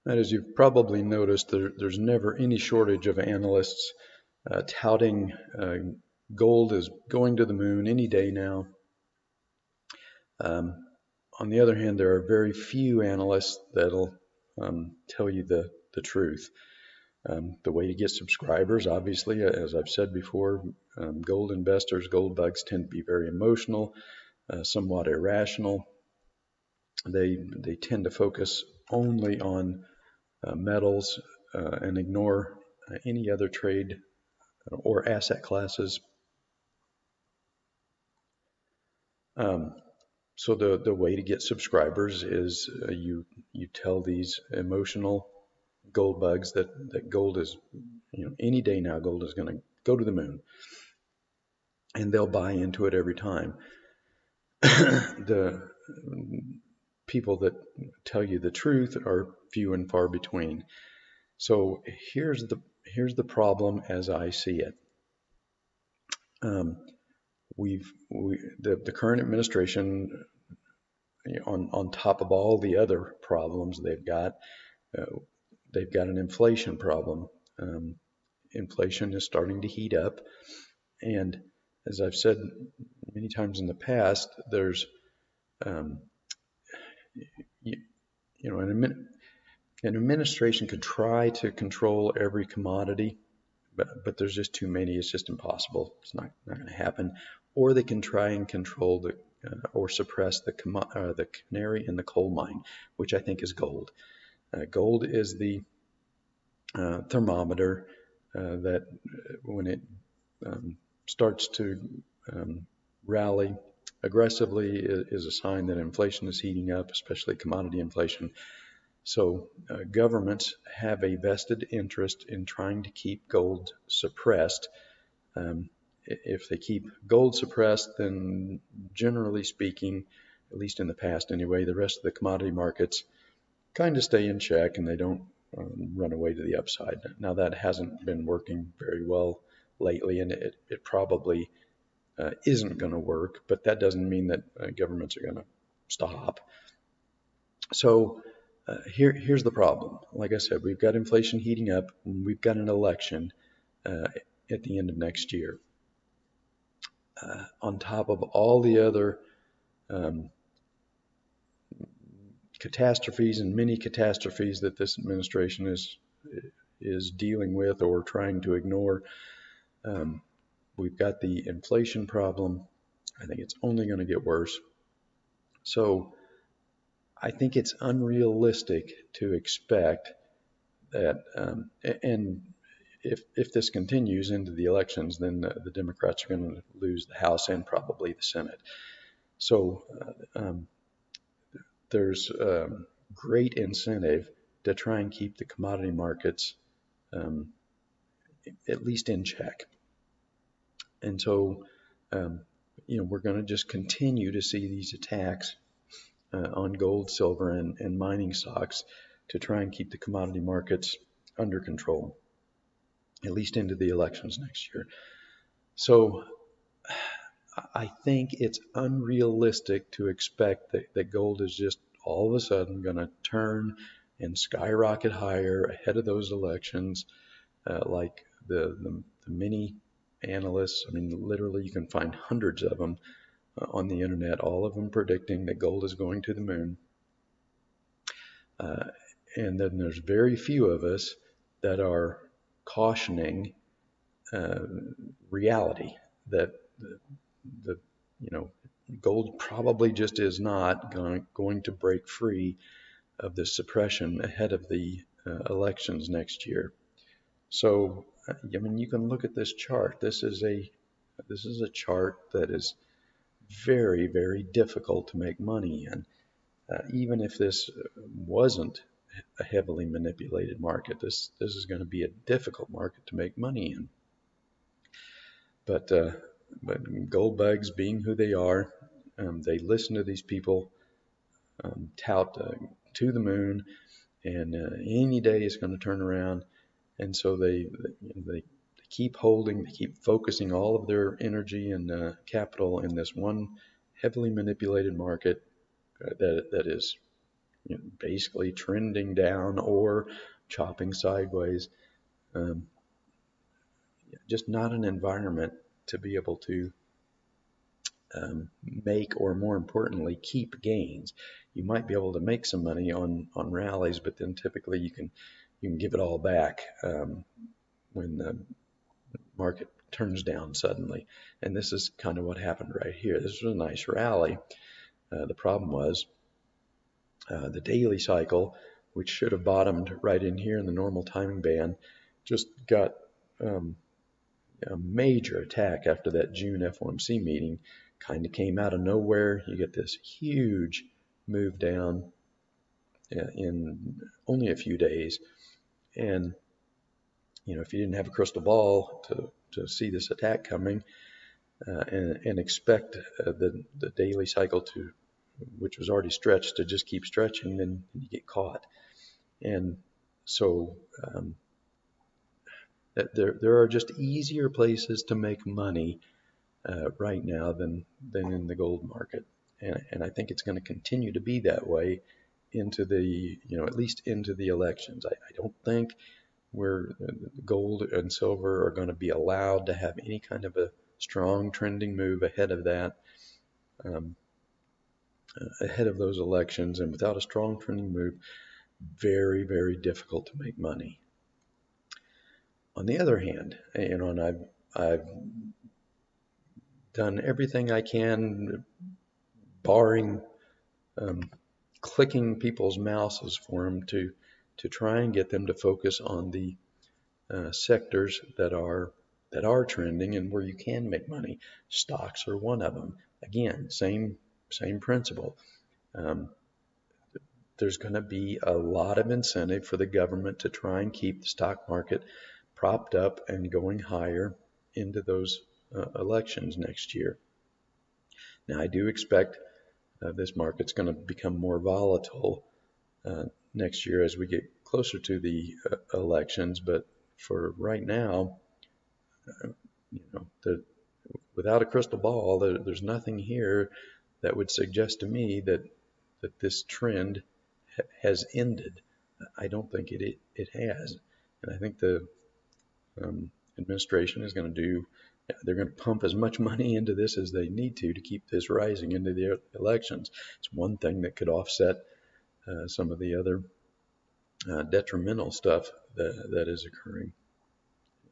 And as you've probably noticed, there's never any shortage of analysts touting gold is going to the moon any day now. Um, on the other hand, there are very few analysts that'll tell you the truth. The way to get subscribers, obviously, as I've said before, gold investors, gold bugs tend to be very emotional, somewhat irrational. They tend to focus only on metals and ignore any other trade or asset classes. Um, so the way to get subscribers is you tell these emotional gold bugs that gold is, any day now gold is going to go to the moon, and they'll buy into it every time. The people that tell you the truth are few and far between. So here's the problem as I see it. Um, the current administration, on top of all the other problems uh, they've got an inflation problem. Um, Inflation is starting to heat up, and as I've said many times in the past, there's um, you, you know an administration could try to control every commodity, but there's just too many. It's just impossible. It's not going to happen. Or they can try and control or suppress the canary in the coal mine, which I think is gold. Gold is the thermometer that when it starts to rally aggressively is a sign that inflation is heating up, especially commodity inflation. So governments have a vested interest in trying to keep gold suppressed. If they keep gold suppressed, then generally speaking, at least in the past anyway, the rest of the commodity markets kind of stay in check and they don't run away to the upside. Now, that hasn't been working very well lately, and it probably isn't going to work, but that doesn't mean that governments are going to stop. So here's the problem. Like I said, we've got inflation heating up, and we've got an election at the end of next year. On top of all the other um, catastrophes and mini catastrophes that this administration is dealing with or trying to ignore, um, we've got the inflation problem. I think it's only going to get worse. So I think it's unrealistic to expect that, and if this continues into the elections, then the Democrats are going to lose the House and probably the Senate. So there's great incentive to try and keep the commodity markets um, at least in check. And so, we're going to just continue to see these attacks on gold, silver, and mining stocks to try and keep the commodity markets under control, at least into the elections next year. So I think it's unrealistic to expect that gold is just all of a sudden going to turn and skyrocket higher ahead of those elections, like the many analysts. I mean, literally, you can find hundreds of them on the internet, all of them predicting that gold is going to the moon. Uh, and then there's very few of us that are cautioning uh, reality that the gold probably just is not going to break free of this suppression ahead of the elections next year. So, I mean, you can look at this chart. This is a chart that is very, very difficult to make money in. Even if this wasn't a heavily manipulated market, this is going to be a difficult market to make money in. But gold bugs, being who they are, they listen to these people tout to the moon, and any day it's going to turn around, and so they keep holding, they keep focusing all of their energy and capital in this one heavily manipulated market that is basically trending down or chopping sideways. Um, just not an environment to be able to make, or more importantly, keep gains. You might be able to make some money on rallies, but then typically you can give it all back when the market turns down suddenly. And this is kind of what happened right here. This was a nice rally. The problem was the daily cycle, which should have bottomed right in here in the normal timing band, just got a major attack after that June FOMC meeting. Kind of came out of nowhere. You get this huge move down in only a few days. And, if you didn't have a crystal ball to see this attack coming and expect the daily cycle to, which was already stretched, to just keep stretching, then you get caught. And so there are just easier places to make money right now than in the gold market, and I think it's going to continue to be that way into the at least into the elections. I don't think where gold and silver are going to be allowed to have any kind of a strong trending move ahead of that, ahead of those elections, and without a strong trending move, very, very difficult to make money. On the other hand, and I've done everything I can, barring clicking people's mouses for them, to try and get them to focus on the sectors that are trending and where you can make money. Stocks are one of them. Again, same principle. There's going to be a lot of incentive for the government to try and keep the stock market propped up and going higher into those elections next year. Now, I do expect this market's going to become more volatile next year as we get closer to the elections, but for right now, without a crystal ball, there's nothing here that would suggest to me that this trend has ended. I don't think it has, and I think the administration is going to do. They're going to pump as much money into this as they need to keep this rising into the elections. It's one thing that could offset some of the other detrimental stuff that is occurring.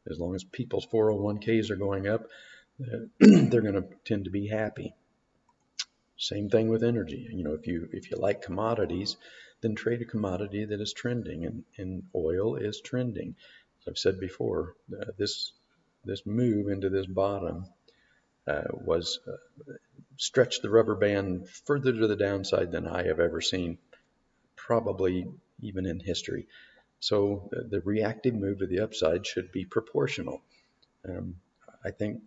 As long as people's 401ks are going up, they're going to tend to be happy. Same thing with energy. If you like commodities, then trade a commodity that is trending, and oil is trending. As I've said before, this move into this bottom was stretched the rubber band further to the downside than I have ever seen, probably even in history. So the reactive move to the upside should be proportional. I think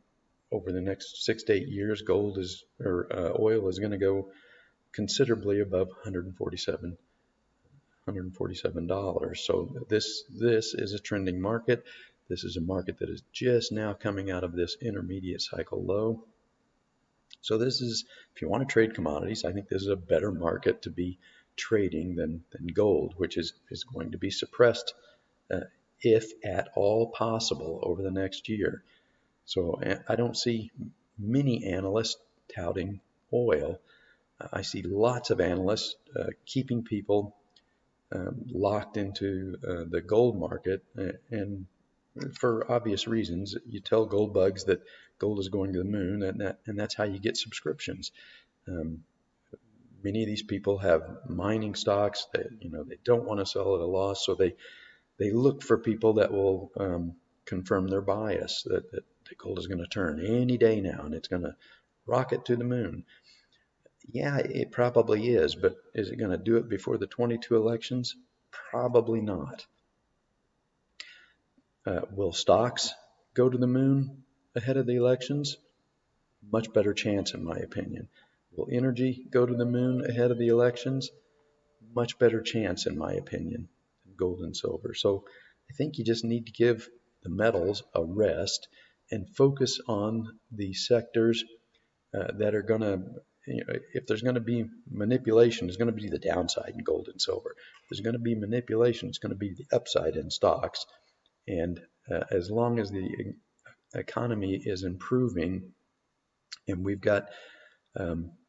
over the next 6 to 8 years, oil is going to go considerably above $147. So this is a trending market. This is a market that is just now coming out of this intermediate cycle low. So this is, if you want to trade commodities, I think this is a better market to be trading than gold, which is going to be suppressed, if at all possible, over the next year. So I don't see many analysts touting oil. I see lots of analysts keeping people locked into the gold market, and for obvious reasons. You tell gold bugs that gold is going to the moon, and that's how you get subscriptions. Many of these people have mining stocks that they don't want to sell at a loss, so they look for people that will confirm their bias that gold is going to turn any day now and it's going to rocket to the moon. Yeah, it probably is, but is it going to do it before the 22 elections? Probably not. Will stocks go to the moon ahead of the elections? Much better chance, in my opinion. Will energy go to the moon ahead of the elections? Much better chance, in my opinion, than gold and silver. So I think you just need to give the metals a rest and focus on the sectors that are going to if there's going to be manipulation, it's going to be the downside in gold and silver. If there's going to be manipulation, it's going to be the upside in stocks. And as long as the economy is improving and we've got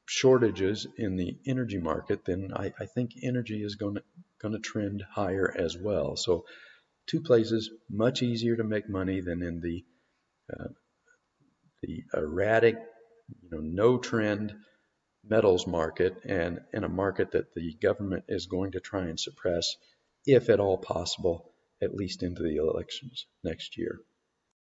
shortages in the energy market, then I think energy is going to trend higher as well. So two places much easier to make money than in the erratic, no trend metals market, and in a market that the government is going to try and suppress, if at all possible, at least into the elections next year.